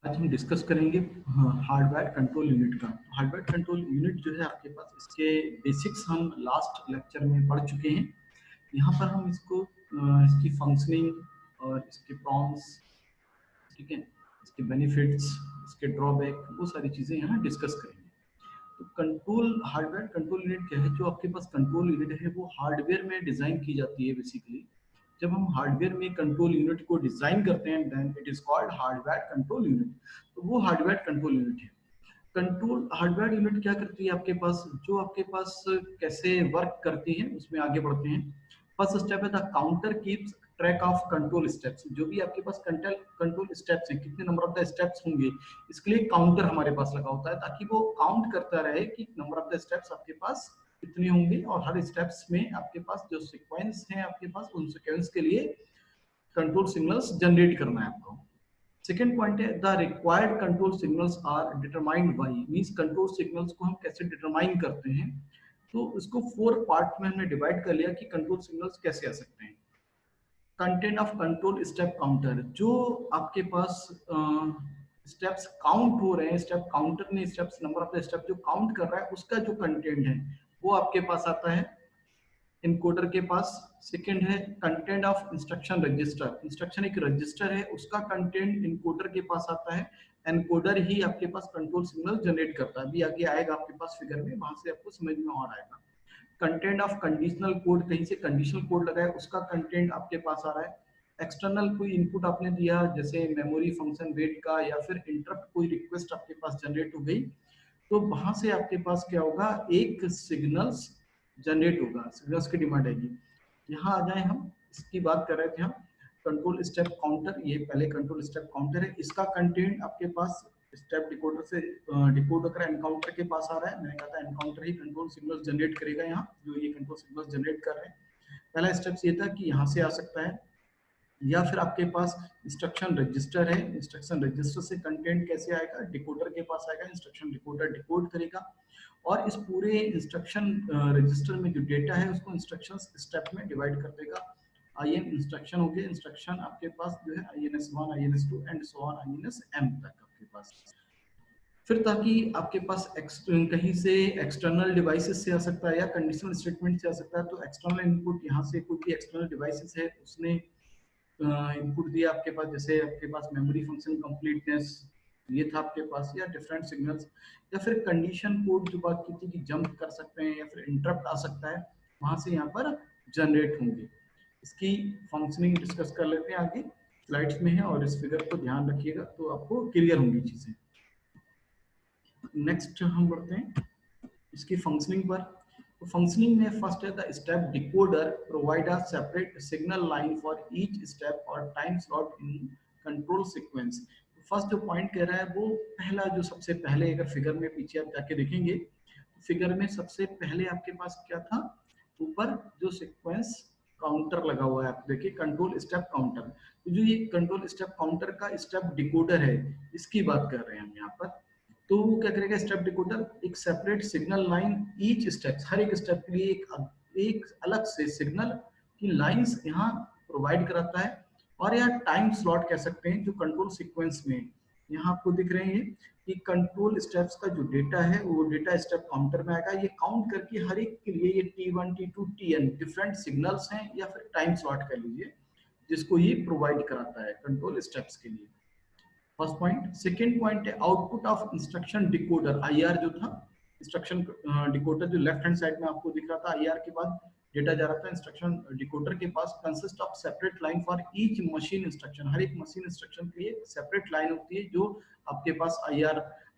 आज हम डिस्कस करेंगे हार्डवेयर कंट्रोल यूनिट का। हार्डवेयर कंट्रोल यूनिट जो है आपके पास, इसके बेसिक्स हम लास्ट लेक्चर में पढ़ चुके हैं। यहाँ पर हम इसको इसकी फंक्शनिंग और इसके प्रॉम्प्ट्स, ठीक है, इसके बेनिफिट्स, इसके ड्रॉबैक, वो सारी चीज़ें यहाँ डिस्कस करेंगे। तो कंट्रोल हार्डवेयर कंट्रोल यूनिट क्या है? जो आपके पास कंट्रोल यूनिट है वो हार्डवेयर में डिज़ाइन की जाती है बेसिकली। जब हम हार्डवेयर में कंट्रोल यूनिट को डिज़ाइन करते हैं then it is called hardware control unit. तो वो हार्डवेयर कंट्रोल यूनिट है। कंट्रोल हार्डवेयर यूनिट क्या करती है आपके पास, जो आपके पास कैसे वर्क करती है उसमें आगे बढ़ते हैं। फर्स्ट स्टेप है the counter keeps track of control steps. जो भी आपके पास कंट्रोल स्टेप्स हैं, कितने नंबर ऑफ द स्टेप्स होंगे, इसके लिए काउंटर हमारे पास लगा होता है ताकि वो काउंट करता रहे कि नंबर ऑफ द स्टेप्स आपके पास कितने होंगे, और हर स्टेप्स में आपके पास जो सीक्वेंस है आपके पास, उन सीक्वेंस के लिए कंट्रोल सिग्नल्स जनरेट करना है आपको। सेकेंड पॉइंट है the required control signals are determined by, means control signals को हम कैसे डिटरमाइन करते हैं। तो इसको 4 पार्ट में हमने डिवाइड कर लिया कि कंट्रोल सिग्नल्स कैसे आ सकते हैं। Content of control step counter, जो आपके पास स्टेप्स काउंट हो रहे हैं, स्टेप काउंटर ने steps, number of the step जो काउंट कर रहा है उसका जो कंटेंट है वो आपके पास आता है इनकोडर के पास। सेकंड है content of instruction register, instruction एक रजिस्टर है, उसका कंटेंट इनकोडर के पास आता है। एनकोडर ही आपके पास कंट्रोल सिग्नल जनरेट करता है, अभी आगे आएगा आपके पास फिगर में, वहां से आपको समझ में और आएगा। कंटेंट ऑफ कंडीशनल कोड, कहीं से कंडीशनल कोड लगा है उसका कंटेंट आपके पास आ रहा है। एक्सटर्नल कोई इनपुट आपने दिया जैसे मेमोरी फंक्शन वेट का, या फिर इंटरप्ट कोई रिक्वेस्ट आपके पास जनरेट हो गई, तो वहां से आपके पास क्या होगा, एक सिग्नल्स जनरेट होगा, सिग्नल्स की डिमांड आएगी। यहाँ आ जाए, हम इसकी बात कर रहे थे हम कंट्रोल स्टेप काउंटर, ये पहले कंट्रोल स्टेप काउंटर है, इसका कंटेंट आपके पास स्टेप डिकोडर से डिकोड होकर एनकाउंटर के पास आ रहा है। मैंने कहा था एनकाउंटर ही कंट्रोल सिग्नल्स जनरेट करेगा, यहाँ जो ये कंट्रोल सिग्नल्स जनरेट कर रहे हैं। पहला स्टेप ये था कि यहाँ से आ सकता है, या फिर आपके पास इंस्ट्रक्शन रजिस्टर है, इंस्ट्रक्शन रजिस्टर से कंटेंट कैसे आएगा, डिकोडर के पास आएगा, इंस्ट्रक्शन डिकोडर डिकोड करेगा, और इस पूरे इंस्ट्रक्शन रजिस्टर में जो डेटा है उसको इंस्ट्रक्शन स्टेप में डिवाइड कर देगा। IN इंस्ट्रक्शन हो गया, इंस्ट्रक्शन आपके पास जो है INS1 INS2 and so on INSM तक आपके पास। फिर ताकि आपके पास कहीं से एक्सटर्नल डिवाइसेस से आ सकता है या कंडीशनल स्टेटमेंट से आ सकता है, तो एक्सटर्नल इनपुट यहाँ से कोई भी एक्सटर्नल डिवाइसेस है उसने इनपुट दिया आपके पास, जैसे आपके पास मेमोरी फंक्शन कंप्लीटनेस ये था आपके पास, या डिफरेंट सिग्नल्स, या फिर कंडीशन कोड जो बात की थी कि जंप कर सकते हैं, या फिर इंटरप्ट आ सकता है, वहां से यहाँ पर जनरेट होंगे। इसकी फंक्शनिंग डिस्कस कर लेते हैं आगे स्लाइड्स में है, और इस फिगर को ध्यान रखिएगा तो आपको क्लियर होंगी चीजें। नेक्स्ट हम बढ़ते हैं इसकी फंक्शनिंग पर। तो फंक्शनिंग में फर्स्ट है the step decoder provide a separate signal line for each step और time slot in control sequence. First जो पॉइंट कह रहा है वो पहला, जो सबसे पहले अगर फिगर में पीछे आप जाके देखेंगे तो फिगर में सबसे पहले आपके पास क्या था, ऊपर जो सीक्वेंस काउंटर लगा हुआ है, आप देखिए कंट्रोल स्टेप काउंटर। तो जो ये कंट्रोल स्टेप काउंटर का स्टेप डिकोडर है, इसकी बात कर रहे हैं हम यहाँ पर। तो वो क्या करेगा, स्टेप डिकोडर एक separate signal line each step, हर एक स्टेप के लिए एक अलग से सिग्नल की लाइंस यहाँ प्रोवाइड कराता है। और यहाँ टाइम स्लॉट कह सकते हैं जो कंट्रोल सीक्वेंस में यहाँ आपको दिख रहे हैं कि कंट्रोल स्टेप्स का जो डेटा है वो डेटा स्टेप काउंटर में आएगा। ये काउंट करके हर एक के लिए, ये T1 T2 TN different signals हैं या फिर टाइम स्लॉट कह लीजिए, जिसको ये प्रोवाइड कराता है कंट्रोल स्टेप्स के लिए। First point. सेकेंड पॉइंट है output of instruction decoder, IR जो था इंस्ट्रक्शन डिकोडर जो लेफ्ट हैंड साइड में आपको दिख रहा था, IR के बाद डेटा जा रहा था इंस्ट्रक्शन डिकोडर के पास, consist of separate line for each machine instruction, हर एक मशीन इंस्ट्रक्शन के लिए सेपरेट लाइन होती है जो आपके पास IR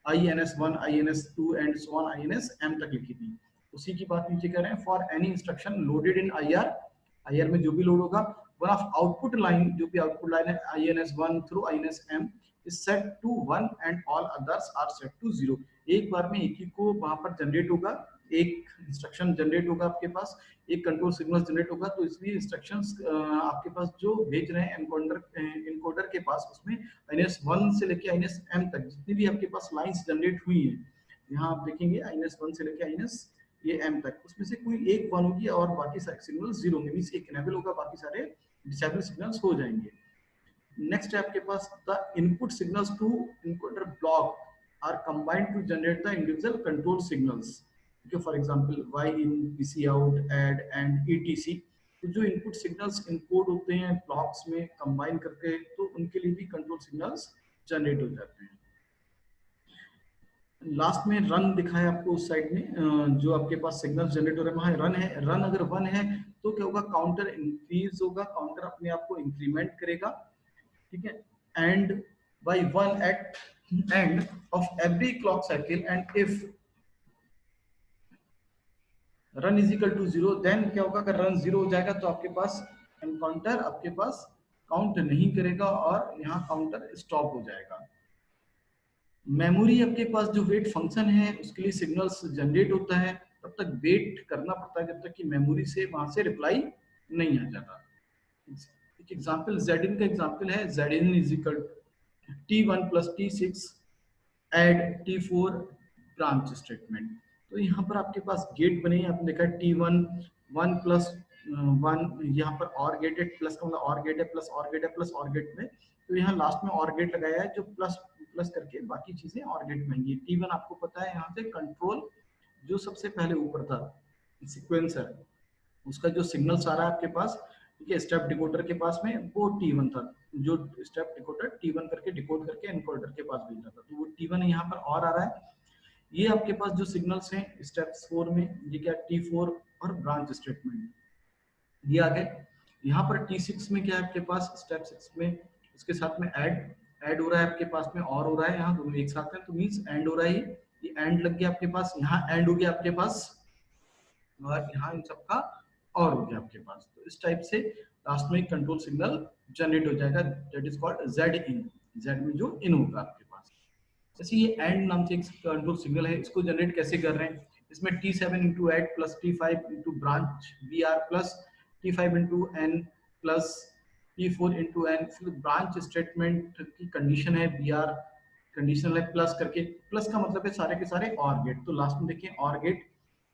INS1 INS2 and so on INSM तक लिखी थी। उसी की बात नीचे कर रहे हैं, for any instruction loaded in IR में जो भी लोड होगा, वन ऑफ आउटपुट लाइन, जो भी आउटपुट लाइन है INS1 through INSM is set to 1 and all others are set to 0। एक बार में एक ही को वहां पर जनरेट होगा, एक इंस्ट्रक्शन जनरेट होगा आपके पास, एक कंट्रोल सिग्नल जनरेट होगा, तो इसलिए इंस्ट्रक्शंस आपके पास जो भेज रहे हैं इनकोडर के पास, उसमें INS1 से लेके INSM तक जितनी भी आपके पास लाइंस जनरेट हुई हैं, यहाँ आप देखेंगे INS1 से लेके INS ये M तक, उसमें से कोई एक 1 होगी और बाकी सारे सिग्नल 0 होंगे, मींस एक इनेबल होगा, बाकी सारे डिसेबल सिग्नल्स हो जाएंगे। नेक्स्ट है आपके पास the input signals to encoder block are combined to generate the individual control signals. For example Y in, PC out, add and ETC. तो जो इनपुट सिग्नल्स इनकोड होते हैं ब्लॉक्स में कंबाइन करके, तो उनके लिए भी कंट्रोल सिग्नल्स जनरेट हो जाते हैं। लास्ट में रन दिखा है आपको उस साइड में, जो आपके पास सिग्नल जनरेट हो रहे हैं वहां रन है। रन अगर 1 है तो क्या होगा, काउंटर इंक्रीज होगा, काउंटर अपने आप को इंक्रीमेंट करेगा, ठीक है। And by 1 at end of every clock cycle and if run is equal to 0, then क्या होगा, अगर रन 0 हो जाएगा तो आपके पास एनकाउंटर आपके पास काउंट नहीं करेगा और यहाँ काउंटर स्टॉप हो जाएगा। मेमोरी आपके पास जो वेट फंक्शन है उसके लिए सिग्नल्स जनरेट होता है, तब तक वेट करना पड़ता है जब तक कि मेमोरी से वहां से रिप्लाई नहीं आ जाता। एक एग्जांपल Zin का एग्जांपल है, Zin is equal T1 plus T6 add T4 branch statement. तो यहाँ पर आपके पास गेट बने, आपने देखा T1 1 प्लस 1, यहाँ पर और गेट है, प्लस का मतलब और गेट है, प्लस और गेट है, प्लस और गेट में, तो यहाँ लास्ट में और गेट लगाया है जो प्लस प्लस करके बाकी चीजें और गेट में होंगी। T1 आपको पता है यहाँ से कंट्रोल जो सबसे पहले ऊपर था सीक्वेंसर, उसका जो सिग्नल्स आ रहा है आपके पास, ठीक है, स्टेप डिकोडर के पास में वो T1 था, जो स्टेप डिकोडर T1 करके डिकोड करके एनकोडर के पास भेज रहा था, तो वो T1 यहाँ पर और आ रहा है। ये आपके पास जो सिग्नल्स हैं स्टेप 4 में, ये क्या T4 और ब्रांच स्टेटमेंट ये आ गए। यहाँ पर T6 में क्या है आपके पास, स्टेप 6 में उसके साथ में ऐड हो रहा है आपके पास में, और हो रहा है, यहाँ दोनों एक साथ हैं तो मींस एंड हो रहा है, ये एंड लग गया आपके पास, यहाँ एंड हो गया आपके पास, और यहाँ इन सबका और हो गया आपके पास। तो इस टाइप से लास्ट में कंट्रोल सिग्नल जनरेट हो जाएगा, that is called Z in, Z में जो इन होगा आपके पास। जैसे ये एंड नाम से एक कंट्रोल सिग्नल है, इसको जनरेट कैसे कर रहे हैं, इसमें T7 into add plus T5 into branch BR plus T5 into N plus T4 into N, फिर ब्रांच स्टेटमेंट की कंडीशन है BR, कंडीशनल है प्लस करके, प्लस का मतलब है सारे के सारे और गेट, तो लास्ट में देखिए और गेट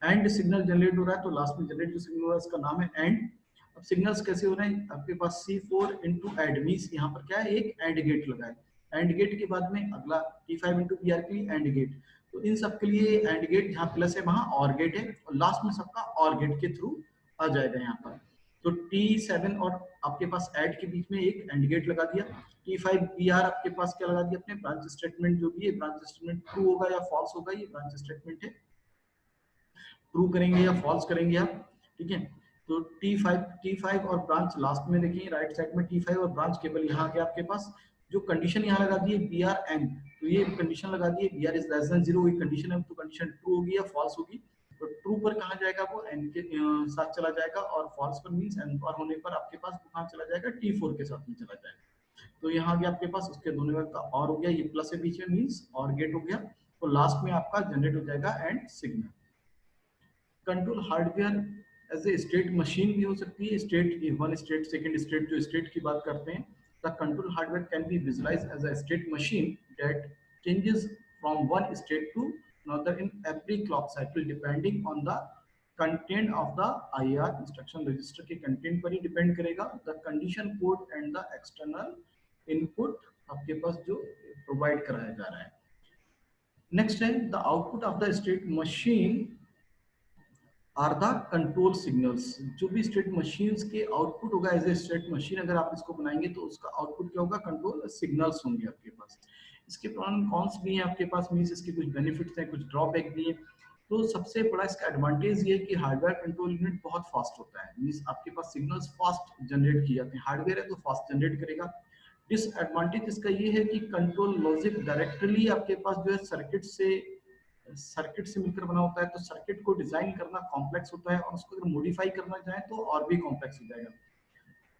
एंड सिग्नल जनरेट हो रहा है, तो लास्ट में जनरेट जो सिग्नल हो रहा है इसका नाम है एंड। अब सिग्नल्स कैसे हो रहे हैं आपके पास, C4 इंटू एड मीन्स यहाँ पर क्या है, एक एंड गेट लगा है, एंड गेट के बाद में अगला T5 इंटू BR के लिए एंड गेट, तो इन सब के लिए एंड गेट जहाँ प्लस है वहां और गेट है, और लास्ट में सबका और गेट के थ्रू आ जाएगा यहाँ पर। तो T7 और आपके पास ऐड के बीच में एक एंड गेट लगा दिया, T5 BR आपके पास क्या लगा दिया, अपने ब्रांच स्टेटमेंट जो भी है, ब्रांच स्टेटमेंट ट्रू होगा या फॉल्स होगा, ये ब्रांच स्टेटमेंट है, ट्रू करेंगे या फॉल्स करेंगे आप, ठीक है। तो T5 और ब्रांच लास्ट में देखिए राइट साइड में T5 और ब्रांच केवल यहाँ के आपके पास जो कंडीशन यहाँ लगा दी है BRN, तो ये कंडीशन लगा दी है BR इज लेस देन 0, ये कंडीशन है, तो कंडीशन ट्रू होगी या फॉल्स होगी, तो ट्रू पर कहाँ जाएगा वो n के साथ चला जाएगा, और फॉल्स पर मींस n पर होने पर आपके पास कहाँ चला जाएगा, T4 के साथ में चला जाएगा। तो यहाँ भी आपके पास उसके दोनों का और हो गया, ये प्लस है बीच में मींस और गेट हो गया, तो लास्ट में आपका जनरेट हो जाएगा end signal. Control hardware as a state machine भी हो सकती है, स्टेट 1 स्टेट, सेकंड स्टेट, जो स्टेट की बात करते हैं, the control hardware can be visualised as a state machine that changes from one state to another in every clock cycle depending on the content of the IR instruction register के content पर ही depend करेगा, the condition code and the external input आपके पास जो provide कराया जा रहा है। नेक्स्ट है the output of the state machine are the control signals, जो भी स्टेट मशीन्स के आउटपुट होगा एज ए स्टेट मशीन, अगर आप इसको बनाएंगे तो उसका आउटपुट क्या होगा, कंट्रोल सिग्नल्स होंगे आपके पास। इसके कॉन्स भी हैं आपके पास, मींस इसके कुछ बेनिफिट्स हैं, कुछ ड्रॉबैक भी हैं। तो सबसे बड़ा इसका एडवांटेज ये है कि हार्डवेयर कंट्रोल यूनिट बहुत फास्ट होता है, मींस आपके पास सिग्नल्स फास्ट जनरेट किए जाते हैं, हार्डवेयर है तो फास्ट जनरेट करेगा। डिसएडवांटेज इसका ये है कि कंट्रोल लॉजिक डायरेक्टली आपके पास जो है सर्किट से मिलकर बना होता है, तो सर्किट को डिजाइन करना कॉम्प्लेक्स होता है, और उसको अगर मॉडिफाई करना चाहे तो और भी कॉम्प्लेक्स हो जाएगा।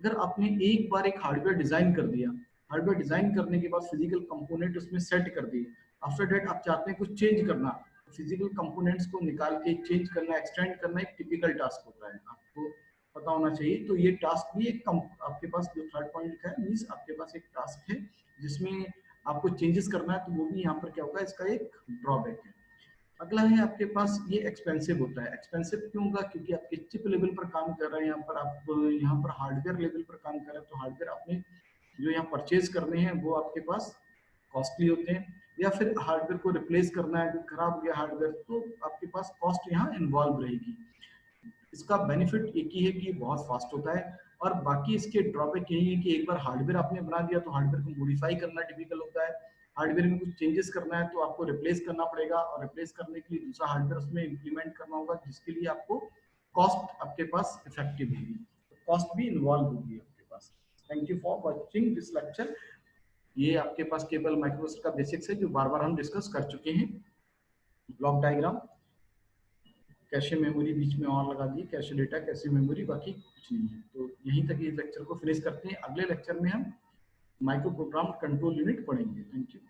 अगर आपने एक बार एक हार्डवेयर डिजाइन कर दिया, हार्डवेयर डिजाइन करने के बाद फिजिकल कंपोनेंट उसमें सेट कर दिए, आफ्टर दैट आप चाहते हैं कुछ चेंज करना, फिजिकल कंपोनेंट्स को निकाल के चेंज करना, एक्सटेंड करना एक टिपिकल टास्क होता है, आपको पता होना चाहिए। तो ये टास्क भी एक आपके पास जो थर्ड पॉइंट लिखा है मींस आपके पास एक टास्क है जिसमें आपको चेंजेस करना है, तो वो भी यहाँ पर क्या होगा, इसका एक ड्रॉबैक है। अगला है आपके पास ये एक्सपेंसिव होता है, एक्सपेंसिव क्यों होगा, क्योंकि आपके चिप लेवल पर काम कर रहे हैं, यहाँ पर आप यहाँ पर हार्डवेयर लेवल पर काम कर रहे हैं, तो हार्डवेयर अपने जो यहाँ परचेज करने हैं वो आपके पास कॉस्टली होते हैं, या फिर हार्डवेयर को रिप्लेस करना है, खराब हो गया हार्डवेयर, तो आपके पास कॉस्ट यहाँ इन्वॉल्व रहेगी। इसका बेनिफिट एक ही है कि बहुत फास्ट होता है, और बाकी इसके ड्रॉबैक यही है कि एक बार हार्डवेयर आपने बना दिया तो हार्डवेयर को मॉडिफाई करना डिफिकल्ट होता है, हार्डवेयर में कुछ चेंजेस करना है तो आपको रिप्लेस करना पड़ेगा, और रिप्लेस करने के लिए दूसरा हार्डवेयर उसमें इंप्लीमेंट करना होगा, जिसके लिए आपको कॉस्ट आपके पास इफेक्टिव होगी, कॉस्ट भी इन्वॉल्व होगी आपके पास। Thank you for watching this lecture. ये आपके पास केवल माइक्रोप्रोसेसर का बेसिक्स है जो बार बार हम डिस्कस कर चुके हैं। ब्लॉक डायग्राम, कैशे मेमोरी बीच में और लगा दी, कैशे डेटा, कैशे मेमोरी, बाकी कुछ नहीं है। तो यहीं तक ये लेक्चर को फिनिश करते हैं। अगले लेक्चर में हम माइक्रो प्रोग्राम कंट्रोल यूनिट पढ़ेंगे। Thank you.